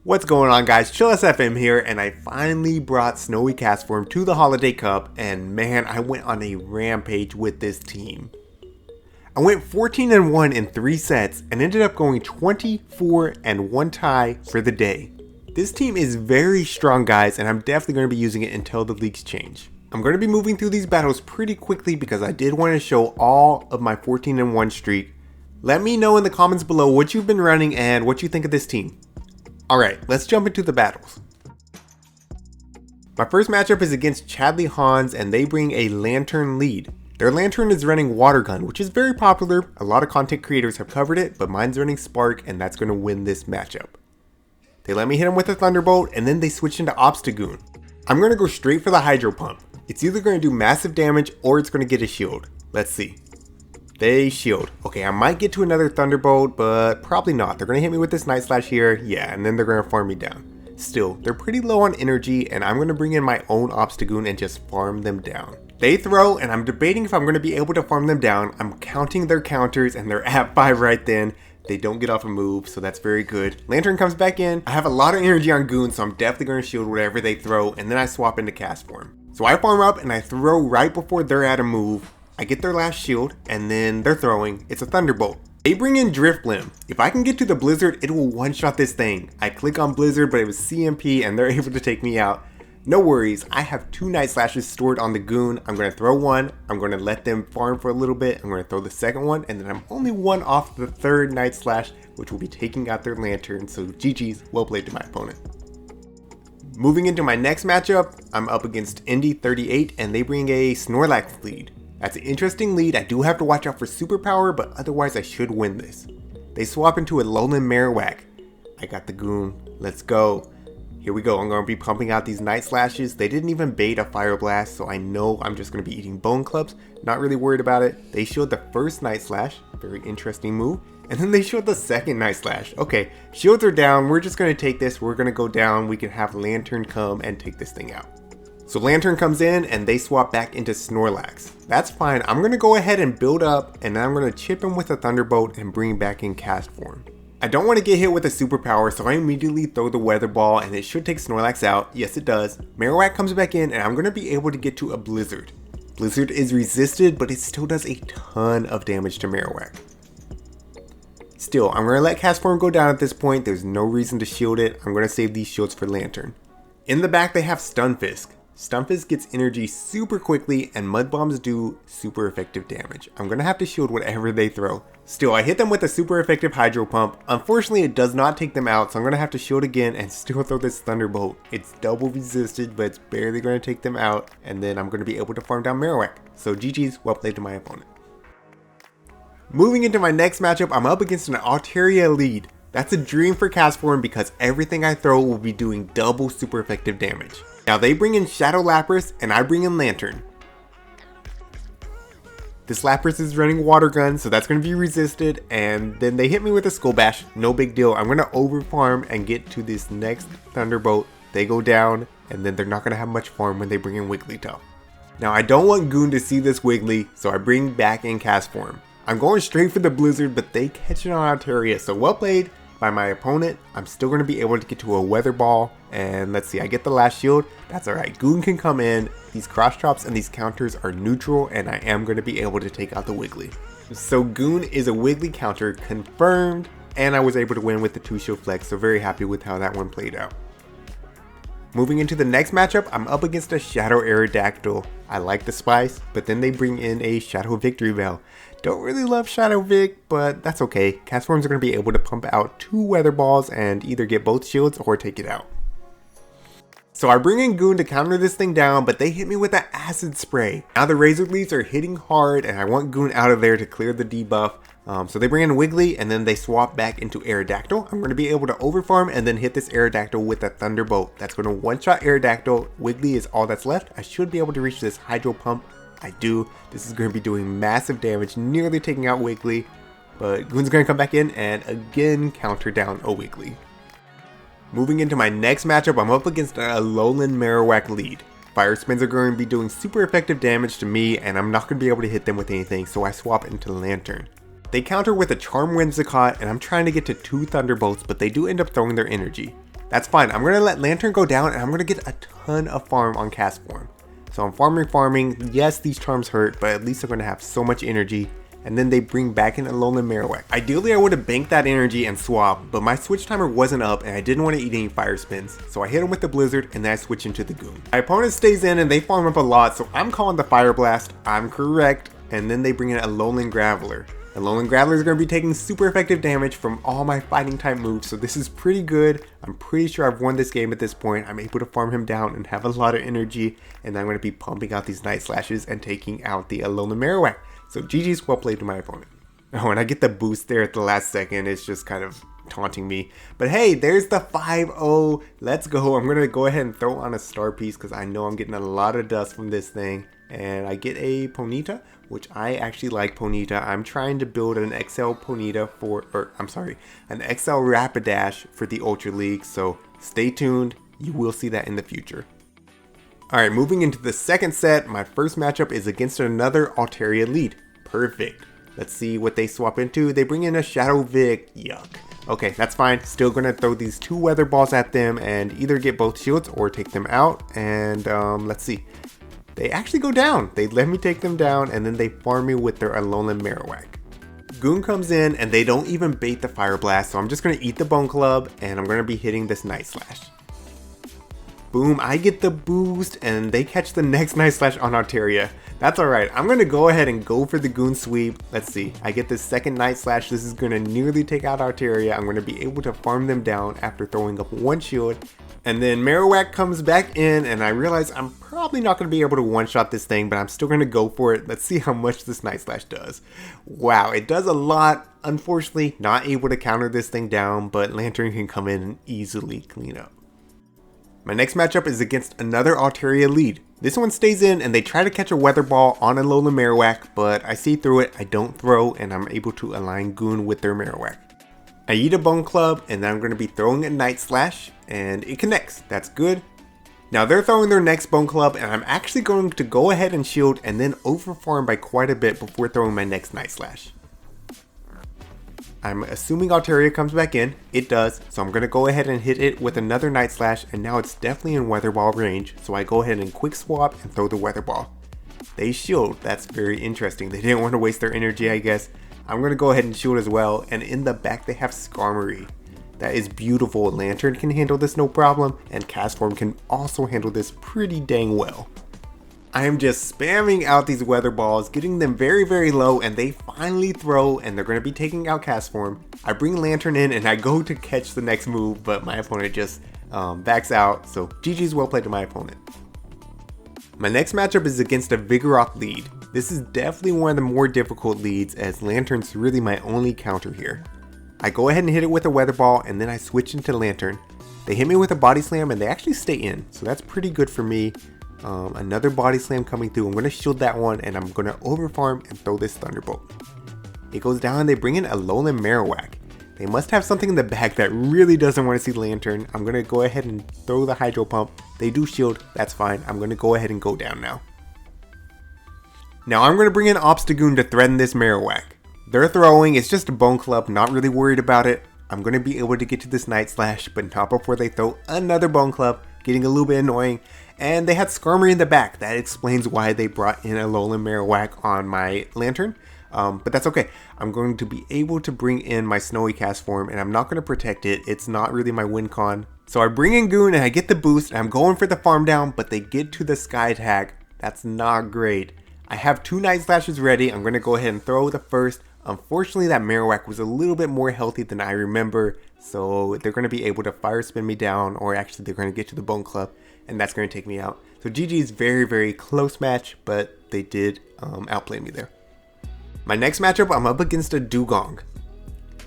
What's going on, guys? ChillisFM here, and I finally brought Snowy Castform to the Holiday Cup, and man, I went on a rampage with this team. I went 14-1 in 3 sets and ended up going 24 and 1 tie for the day. This team is very strong, guys, and I'm definitely going to be using it until the leagues change. I'm going to be moving through these battles pretty quickly because I did want to show all of my 14-1 streak. Let me know in the comments below what you've been running and what you think of this team. Alright, let's jump into the battles. My first matchup is against Chadley Hans, and they bring a Lantern lead. Their Lantern is running Water Gun, which is very popular. A lot of content creators have covered it, but mine's running Spark, and that's going to win this matchup. They let me hit him with a Thunderbolt, and then they switch into Obstagoon. I'm going to go straight for the Hydro Pump. It's either going to do massive damage or it's going to get a shield. Let's see. They shield. Okay, I might get to another Thunderbolt, but probably not. They're going to hit me with this Night Slash here. Yeah, and then they're going to farm me down. Still, they're pretty low on energy, and I'm going to bring in my own Obstagoon and just farm them down. They throw, and I'm debating if I'm going to be able to farm them down. I'm counting their counters, and they're at 5 right then. They don't get off a move, so that's very good. Lantern comes back in. I have a lot of energy on Goon, so I'm definitely going to shield whatever they throw, and then I swap into Castform. So I farm up, and I throw right before they're at a move. I get their last shield, and then they're throwing. It's a Thunderbolt. They bring in Drifblim. If I can get to the Blizzard, it will one-shot this thing. I click on Blizzard, but it was CMP, and they're able to take me out. No worries, I have 2 Night Slashes stored on the Goon. I'm going to throw one. I'm going to let them farm for a little bit. I'm going to throw the second one, and then I'm only one off the 3rd Night Slash, which will be taking out their Lantern. So GG's, well played to my opponent. Moving into my next matchup, I'm up against Indy38, and they bring a Snorlax lead. That's an interesting lead. I do have to watch out for superpower, but otherwise I should win this. They swap into a Lowland Marowak. I got the Goon. Let's go. Here we go. I'm going to be pumping out these Night Slashes. They didn't even bait a Fire Blast, so I know I'm just going to be eating Bone Clubs. Not really worried about it. They showed the first Night Slash. Very interesting move. And then they showed the second Night Slash. Okay, shields are down. We're just going to take this. We're going to go down. We can have Lantern come and take this thing out. So Lantern comes in and they swap back into Snorlax. That's fine. I'm going to go ahead and build up, and then I'm going to chip him with a Thunderbolt and bring back in Castform. I don't want to get hit with a superpower, so I immediately throw the Weather Ball, and it should take Snorlax out. Yes, it does. Marowak comes back in, and I'm going to be able to get to a Blizzard. Blizzard is resisted, but it still does a ton of damage to Marowak. Still, I'm going to let Castform go down at this point. There's no reason to shield it. I'm going to save these shields for Lantern. In the back, they have Stunfisk. Stunfisk gets energy super quickly, and Mud Bombs do super effective damage. I'm going to have to shield whatever they throw. Still, I hit them with a super effective Hydro Pump. Unfortunately, it does not take them out, so I'm going to have to shield again and still throw this Thunderbolt. It's double resisted, but it's barely going to take them out, and then I'm going to be able to farm down Marowak. So GG's, well played to my opponent. Moving into my next matchup, I'm up against an Altaria lead. That's a dream for Castform because everything I throw will be doing double super effective damage. Now they bring in Shadow Lapras and I bring in Lantern. This Lapras is running Water Gun, so that's going to be resisted, and then they hit me with a Skull Bash. No big deal. I'm going to overfarm and get to this next Thunderbolt. They go down, and then they're not going to have much farm when they bring in Wigglytuff. Now I don't want Goon to see this Wiggly, so I bring back in Castform. I'm going straight for the Blizzard, but they catch it on Altaria, so well played by my opponent. I'm still going to be able to get to a Weather Ball, and let's see, I get the last shield. That's alright. Goon can come in. These cross chops and these counters are neutral, and I am going to be able to take out the Wiggly. So Goon is a Wiggly counter confirmed, and I was able to win with the 2-shield flex, so very happy with how that one played out. Moving into the next matchup, I'm up against a Shadow Aerodactyl. I like the spice, but then they bring in a Shadow Victory Veil. Don't really love Shadow Vic, but that's okay. Castforms are going to be able to pump out 2 Weather Balls and either get both shields or take it out. So I bring in Goon to counter this thing down, but they hit me with an Acid Spray. Now the Razor Leaves are hitting hard, and I want Goon out of there to clear the debuff. So they bring in Wiggly, and then they swap back into Aerodactyl. I'm going to be able to overfarm and then hit this Aerodactyl with a Thunderbolt. That's going to one-shot Aerodactyl. Wiggly is all that's left. I should be able to reach this Hydro Pump. I do. This is going to be doing massive damage, nearly taking out Wiggly. But Goon's going to come back in and again counter down a Wiggly. Moving into my next matchup, I'm up against a Lowland Marowak lead. Fire Spins are going to be doing super effective damage to me, and I'm not going to be able to hit them with anything, so I swap into Lantern. They counter with a Charm Whimsicott, and I'm trying to get to 2 Thunderbolts, but they do end up throwing their energy. That's fine. I'm going to let Lantern go down and I'm going to get a ton of farm on Castform. So I'm farming. Yes, these charms hurt, but at least I'm going to have so much energy. And then they bring back in a Lowland Marowak. Ideally, I would have banked that energy and swapped, but my switch timer wasn't up and I didn't want to eat any fire spins. So I hit him with the blizzard and then I switch into the goon. My opponent stays in and they farm up a lot, so I'm calling the fire blast. I'm correct. And then they bring in a Lowland Graveler. The Lowland Graveler is going to be taking super effective damage from all my fighting type moves, so this is pretty good. I'm pretty sure I've won this game at this point. I'm able to farm him down and have a lot of energy, and I'm going to be pumping out these Night Slashes and taking out the Lowland Marowak. So GG's, well played to my opponent. Oh, and I get the boost there at the last second. It's just kind of taunting me. But hey, there's the 5-0. Let's go. I'm going to go ahead and throw on a star piece because I know I'm getting a lot of dust from this thing. And I get a Ponyta, which I actually like Ponyta. I'm trying to build an XL Ponyta an XL Rapidash for the Ultra League. So stay tuned. You will see that in the future. Alright, moving into the second set, my first matchup is against another Altaria lead. Perfect. Let's see what they swap into. They bring in a Shadow Vic. Yuck. Okay, that's fine. Still gonna throw these two weather balls at them and either get both shields or take them out. And let's see. They actually go down. They let me take them down and then they farm me with their Lowland Marowak. Goon comes in and they don't even bait the Fire Blast, so I'm just gonna eat the Bone Club and I'm gonna be hitting this Night Slash. Boom, I get the boost and they catch the next Night Slash on Altaria. That's alright, I'm going to go ahead and go for the Goon Sweep. Let's see, I get this second Night Slash. This is going to nearly take out Altaria. I'm going to be able to farm them down after throwing up one shield. And then Marowak comes back in and I realize I'm probably not going to be able to one-shot this thing, but I'm still going to go for it. Let's see how much this Night Slash does. Wow, it does a lot. Unfortunately, not able to counter this thing down, but Lantern can come in and easily clean up. My next matchup is against another Altaria lead. This one stays in and they try to catch a Weather Ball on a Lowland Marowak, but I see through it, I don't throw, and I'm able to align Goon with their Marowak. I eat a Bone Club and then I'm going to be throwing a Night Slash and it connects. That's good. Now they're throwing their next Bone Club and I'm actually going to go ahead and shield and then overfarm by quite a bit before throwing my next Night Slash. I'm assuming Altaria comes back in. It does, so I'm going to go ahead and hit it with another Night Slash, and now it's definitely in Weather Ball range, so I go ahead and quick swap and throw the Weather Ball. They shield. That's very interesting. They didn't want to waste their energy, I guess. I'm going to go ahead and shield as well, and in the back they have Skarmory. That is beautiful. Lantern can handle this no problem, and Castform can also handle this pretty dang well. I am just spamming out these weather balls, getting them very, very low, and they finally throw, and they're going to be taking out Castform. I bring Lantern in, and I go to catch the next move, but my opponent just backs out, so GG's, well played to my opponent. My next matchup is against a Vigoroth lead. This is definitely one of the more difficult leads, as Lantern's really my only counter here. I go ahead and hit it with a weather ball, and then I switch into Lantern. They hit me with a body slam, and they actually stay in, so that's pretty good for me. Another body slam coming through. I'm going to shield that one and I'm going to overfarm and throw this Thunderbolt. It goes down and they bring in a Lowland Marowak. They must have something in the back that really doesn't want to see Lantern. I'm going to go ahead and throw the Hydro Pump. They do shield. That's fine. I'm going to go ahead and go down now. Now I'm going to bring in Obstagoon to threaten this Marowak. They're throwing. It's just a Bone Club. Not really worried about it. I'm going to be able to get to this Night Slash, but not before they throw another Bone Club. Getting a little bit annoying. And they had Skarmory in the back. That explains why they brought in a Lowland Marowak on my Lantern. But that's okay. I'm going to be able to bring in my Snowy Castform, and I'm not going to protect it. It's not really my win con. So I bring in Goon and I get the boost. And I'm going for the farm down, but they get to the Sky Attack. That's not great. I have two Night Slashes ready. I'm going to go ahead and throw the first. Unfortunately, that Marowak was a little bit more healthy than I remember. So they're going to be able to fire spin me down, or actually they're going to get to the Bone Club. And that's going to take me out. So GG's, very, very close match, but they did outplay me there. My next matchup, I'm up against a Dugong.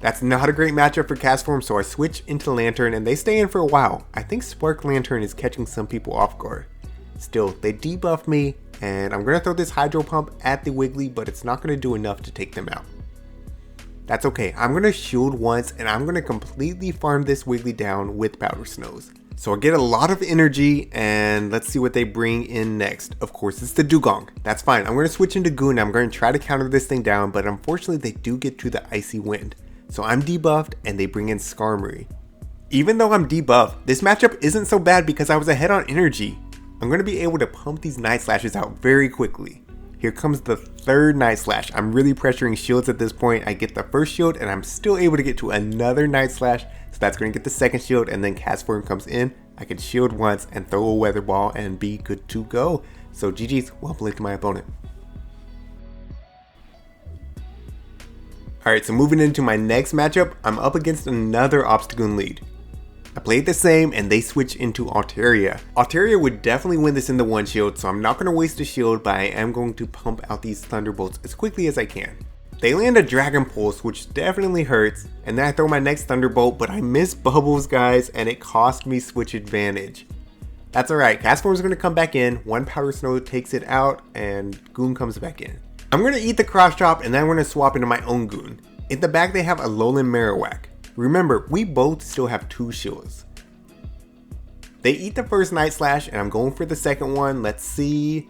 That's not a great matchup for Castform, so I switch into Lantern and they stay in for a while. I think Spark Lantern is catching some people off guard. Still, they debuff me, and I'm going to throw this Hydro Pump at the Wiggly, but it's not going to do enough to take them out. That's okay. I'm going to shield once, and I'm going to completely farm this Wiggly down with Powder Snows. So I get a lot of energy, and let's see what they bring in next. Of course, it's the Dugong. That's fine. I'm going to switch into Goon. I'm going to try to counter this thing down, but unfortunately, they do get to the Icy Wind. So I'm debuffed, and they bring in Skarmory. Even though I'm debuffed, this matchup isn't so bad because I was ahead on energy. I'm going to be able to pump these Night Slashes out very quickly. Here comes the third Night Slash. I'm really pressuring shields at this point. I get the first shield and I'm still able to get to another Night Slash. So that's going to get the second shield, and then Castform comes in. I can shield once and throw a Weather Ball and be good to go. So GG's, well played to my opponent. Alright, so moving into my next matchup, I'm up against another Obstagoon lead. I played the same and they switch into Altaria. Altaria would definitely win this in the one shield, so I'm not going to waste a shield, but I am going to pump out these Thunderbolts as quickly as I can. They land a Dragon Pulse, which definitely hurts, and then I throw my next Thunderbolt, but I miss Bubbles, guys, and it cost me switch advantage. That's alright, Castform is going to come back in, one Powder Snow takes it out, and Goon comes back in. I'm going to eat the Cross Chop, and then I'm going to swap into my own Goon. In the back they have a Lowland Marowak. Remember, we both still have 2 shields. They eat the first Night Slash, and I'm going for the second one. Let's see.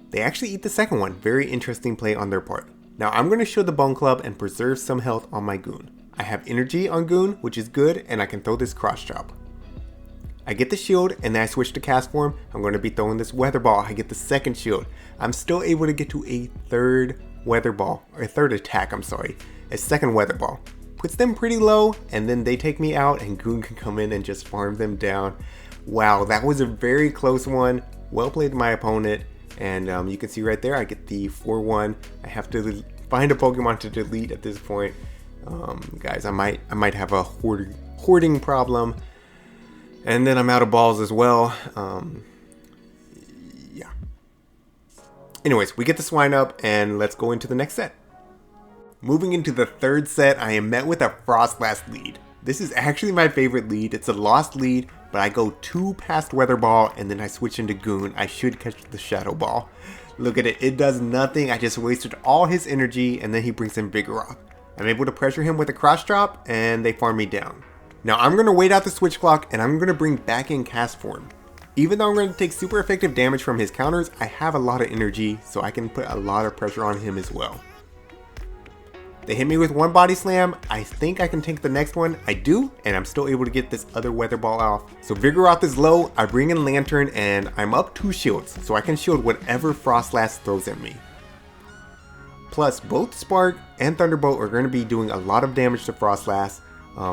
They actually eat the second one. Very interesting play on their part. Now I'm going to show the Bone Club and preserve some health on my Goon. I have energy on Goon, which is good, and I can throw this Cross Chop. I get the shield, and then I switch to Castform. I'm going to be throwing this Weather Ball. I get the second shield. I'm still able to get to a third Weather Ball, or a third attack, I'm sorry. A second Weather Ball. Puts them pretty low, and then they take me out, and Goon can come in and just farm them down. Wow, that was a very close one. Well played to my opponent, and you can see right there, I get the 4-1. I have to find a Pokemon to delete at this point. Guys, I might have a hoarding problem, and then I'm out of balls as well. Yeah. Anyways, we get the Swine up, and let's go into the next set. Moving into the third set, I am met with a Frostlass lead. This is actually my favorite lead. It's a lost lead, but I go 2 past Weather Ball and then I switch into Goon. I should catch the Shadow Ball. Look at it, it does nothing. I just wasted all his energy and then he brings in Vigoroth. I'm able to pressure him with a Cross Chop and they farm me down. Now I'm going to wait out the switch clock and I'm going to bring back in Castform. Even though I'm going to take super effective damage from his counters, I have a lot of energy, so I can put a lot of pressure on him as well. They hit me with one Body Slam. I think I can tank the next one. I do, and I'm still able to get this other Weather Ball off. So Vigoroth is low, I bring in Lantern, and I'm up 2 shields, so I can shield whatever Frostlass throws at me. Plus, both Spark and Thunderbolt are going to be doing a lot of damage to Frostlass,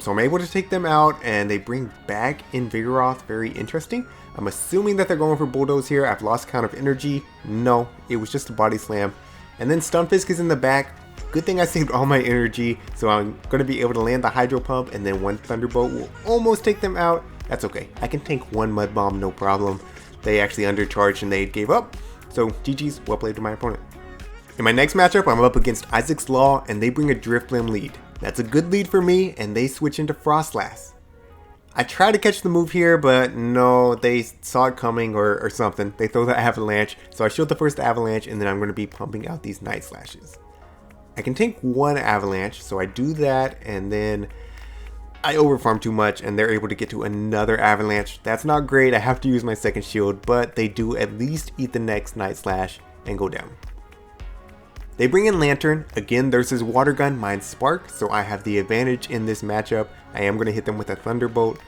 so I'm able to take them out, and they bring back in Vigoroth. Very interesting. I'm assuming that they're going for Bulldoze here. I've lost count of energy. No, it was just a Body Slam. And then Stunfisk is in the back. Good thing I saved all my energy, so I'm going to be able to land the Hydro Pump, and then one Thunderbolt will almost take them out. That's okay. I can tank one Mud Bomb, no problem. They actually undercharged and they gave up. So GG's, well played to my opponent. In my next matchup, I'm up against Isaac's Law, and they bring a Drifblim lead. That's a good lead for me, and they switch into Frostlass. I try to catch the move here, but no, they saw it coming or something. They throw the Avalanche, so I shield the first Avalanche, and then I'm going to be pumping out these Night Slashes. I can tank one Avalanche, so I do that, and then I overfarm too much, and they're able to get to another Avalanche. That's not great, I have to use my second shield, but they do at least eat the next Night Slash and go down. They bring in Lantern. Again, there's his Water Gun, mine's Spark, so I have the advantage in this matchup. I am going to hit them with a Thunderbolt,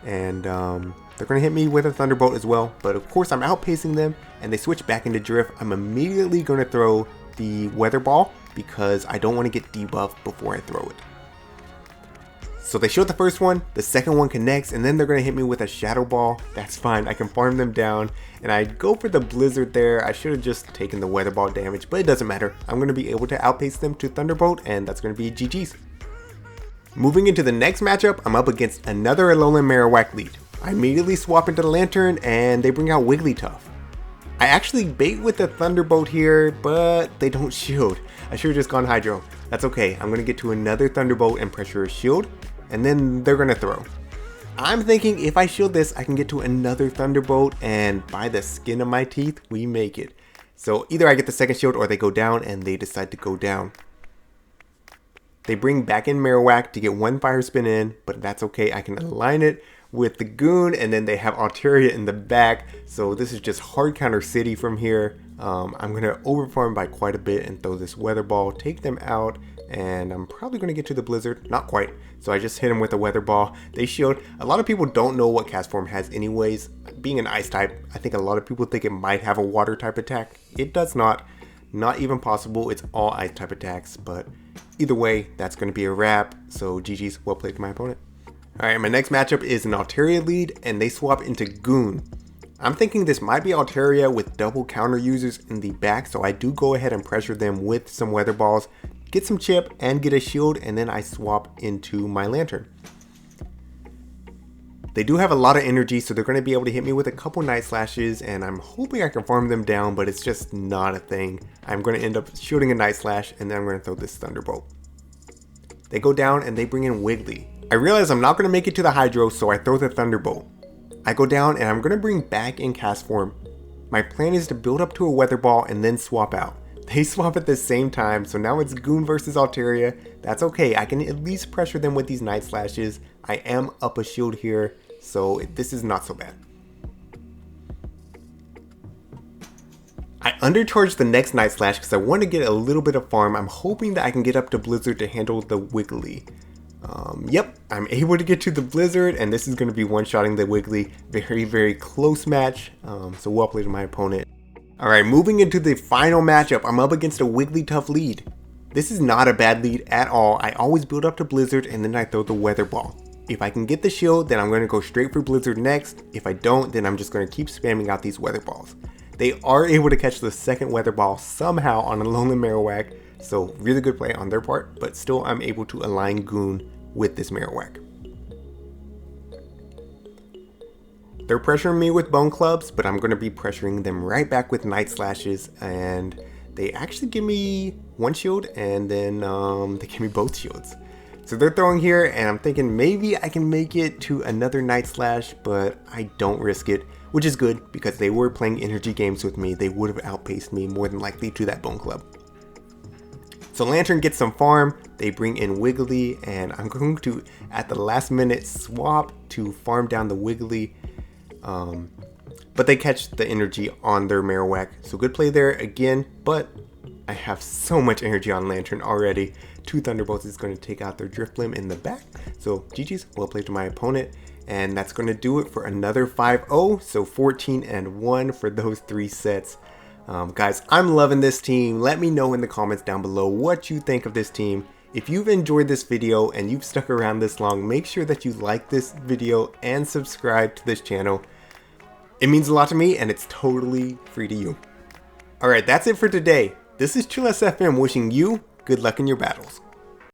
and they're going to hit me with a Thunderbolt as well, but of course I'm outpacing them, and they switch back into Drift. I'm immediately going to throw the Weather Ball, because I don't want to get debuffed before I throw it. So they showed the first one, the second one connects, and then they're going to hit me with a Shadow Ball. That's fine, I can farm them down, and I go for the Blizzard there. I should have just taken the Weather Ball damage, but it doesn't matter. I'm going to be able to outpace them to Thunderbolt, and that's going to be GG's. Moving into the next matchup, I'm up against another Lowland Marowak lead. I immediately swap into the Lantern, and they bring out Wigglytuff. I actually bait with the Thunderbolt here, but they don't shield. I should have just gone Hydro. That's okay. I'm going to get to another Thunderbolt and pressure a shield, and then they're going to throw. I'm thinking if I shield this, I can get to another Thunderbolt, and by the skin of my teeth, we make it. So either I get the second shield or they go down, and they decide to go down. They bring back in Marowak to get one Fire Spin in, but that's okay. I can align it with the Goon, and then they have Altaria in the back, so this is just hard counter city from here. I'm going to overfarm by quite a bit and throw this Weather Ball, take them out, and I'm probably going to get to the Blizzard. Not quite. so I just hit him with a weather ball. They shield. A lot of people don't know what Castform has anyways. Being an ice type, I think a lot of people think it might have a water type attack. It does not. Not even possible. It's all ice type attacks, but either way, that's going to be a wrap. So GG's, well played to my opponent. Alright, my next matchup is an Altaria lead, and they swap into Goon. I'm thinking this might be Altaria with double counter users in the back, so I do go ahead and pressure them with some weather balls, get some chip, and get a shield, and then I swap into my Lantern. They do have a lot of energy, so they're going to be able to hit me with a couple Night Slashes, and I'm hoping I can farm them down, but it's just not a thing. I'm going to end up shooting a Night Slash, and then I'm going to throw this Thunderbolt. They go down, and they bring in Wiggly. I realize I'm not going to make it to the Hydro, so I throw the Thunderbolt. I go down and I'm going to bring back in Castform. My plan is to build up to a Weather Ball and then swap out. They swap at the same time, so now it's Goon versus Altaria. That's okay, I can at least pressure them with these Night Slashes. I am up a shield here, so this is not so bad. I undercharged the next Night Slash because I want to get a little bit of farm. I'm hoping that I can get up to Blizzard to handle the Wiggly. Yep, I'm able to get to the Blizzard, and this is going to be one-shotting the Wiggly. Very, very close match, so well played to my opponent. Alright, moving into the final matchup, I'm up against a Wigglytuff lead. This is not a bad lead at all. I always build up to Blizzard, and then I throw the Weather Ball. If I can get the shield, then I'm going to go straight for Blizzard next. If I don't, then I'm just going to keep spamming out these Weather Balls. They are able to catch the second Weather Ball somehow on a Lowland Marowak, so really good play on their part, but still I'm able to align Goon with this Marowak. They're pressuring me with Bone Clubs, but I'm going to be pressuring them right back with Night Slashes, and they actually give me one shield, and then they give me both shields. So they're throwing here, and I'm thinking maybe I can make it to another Night Slash, but I don't risk it, which is good because they were playing energy games with me. They would have outpaced me more than likely to that Bone Club. So Lantern gets some farm, they bring in Wiggly, and I'm going to, at the last minute, swap to farm down the Wiggly. But they catch the energy on their Marowak, so good play there again, but I have so much energy on Lantern already. 2 Thunderbolts is going to take out their Drifblim in the back, so GG's, well played to my opponent. And that's going to do it for another 5-0, so 14-1 for those 3 sets. Guys, I'm loving this team. Let me know in the comments down below what you think of this team. If you've enjoyed this video and you've stuck around this long, make sure that you like this video and subscribe to this channel. It means a lot to me, and it's totally free to you. Alright, that's it for today. This is ChillisFM wishing you good luck in your battles.